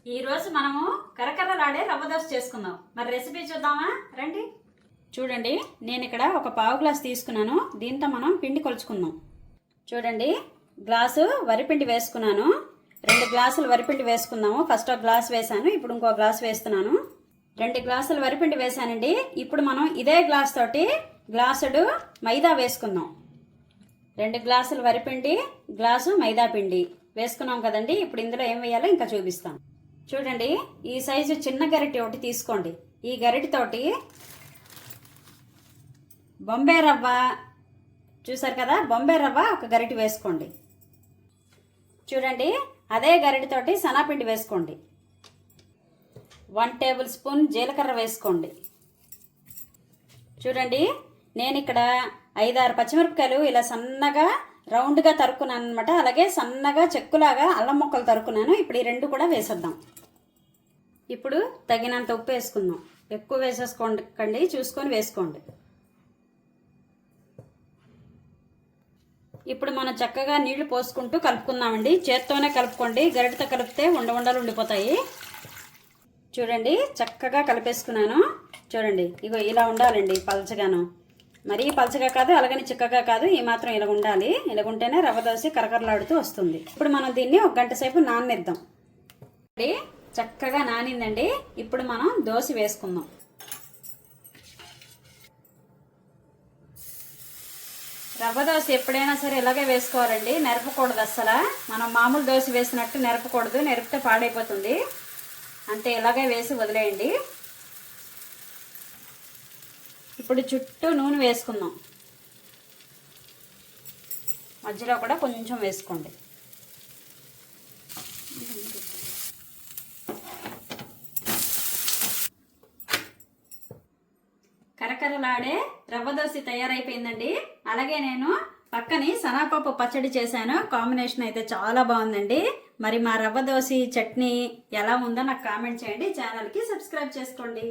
ఈరోజు మనము కరకరలాడే రవ్వ దోశ చేసుకుందాం. మరి రెసిపీ చూద్దామా, రండి. చూడండి, నేను ఇక్కడ ఒక పావు గ్లాస్ తీసుకున్నాను. దీంతో మనం పిండి కొలుచుకుందాం. చూడండి, గ్లాసు వరిపిండి వేసుకున్నాను. 2 గ్లాసులు వరిపిండి వేసుకుందాము. ఫస్ట్ ఒక గ్లాస్ వేసాను, ఇప్పుడు ఇంకో గ్లాస్ వేస్తున్నాను. 2 గ్లాసులు వరిపిండి వేసానండి. ఇప్పుడు మనం ఇదే గ్లాస్ తోటి గ్లాసుడు మైదా వేసుకుందాం. 2 గ్లాసులు వరిపిండి, గ్లాసు మైదా పిండి వేసుకున్నాం కదండి. ఇప్పుడు ఇందులో ఏం వేయాలో ఇంకా చూపిస్తాం. చూడండి, ఈ సైజు చిన్న గరిటె ఒకటి తీసుకోండి. ఈ గరిటెతోటి బొంబే రవ్వ, చూసారు కదా, బొంబే రవ్వ ఒక గరిటె వేసుకోండి. చూడండి, అదే గరిటెతోటి శనగపిండి వేసుకోండి. 1 టేబుల్ స్పూన్ జీలకర్ర వేసుకోండి. చూడండి, నేను ఇక్కడ 5-6 పచ్చిమిరపకాయలు ఇలా సన్నగా రౌండ్గా తరుక్కున్నాను అనమాట. అలాగే సన్నగా చెక్కులాగా అల్లం ముక్కలు తరుక్కున్నాను. ఇప్పుడు ఈ 2 కూడా వేసేద్దాం. ఇప్పుడు తగినంత ఉప్పు వేసుకుందాం. ఎక్కువ వేసేసుకోండి, చూసుకొని వేసుకోండి. ఇప్పుడు మనం చక్కగా నీళ్లు పోసుకుంటూ కలుపుకుందామండి. చేత్తోనే కలుపుకోండి, గరిటెతో కలిపితే ఉండలు ఉండిపోతాయి. చూడండి, చక్కగా కలిపేసుకున్నాను. చూడండి, ఇగో ఇలా ఉండాలండి, పలచగాను. మరీ పలచగా కాదు, అలాగని చిక్కగా కాదు, ఈ మాత్రం ఇలా ఉండాలి. ఇలా ఉంటేనే రవ్వ దోశ కరకరలాడుతూ వస్తుంది. ఇప్పుడు మనం దీన్ని 1 గంట సేపు నాననిద్దాం. చక్కగా నానిందండి. ఇప్పుడు మనం దోశ వేసుకుందాం. రవ్వ దోశ ఎప్పుడైనా సరే ఇలాగే వేసుకోవాలండి, నెరపకూడదు అస్సలు. మనం మామూలు దోశ వేసినట్టు నెరపకూడదు, నెరిపితే పాడైపోతుంది. అంతే, ఇలాగే వేసి వదిలేయండి. ఇప్పుడు చుట్టూ నూనె వేసుకుందాం. మధ్యలో కూడా కొంచెం వేసుకోండి. కరకరలాడే రవ్వ దోశ తయారైపోయిందండి. అలాగే నేను పక్కని శనగపప్పు పచ్చడి చేశాను. కాంబినేషన్ అయితే చాలా బాగుందండి. మరి మా రవ్వ దోశ చట్నీ ఎలా ఉందో నాకు కామెంట్ చేయండి. ఛానల్కి సబ్స్క్రైబ్ చేసుకోండి.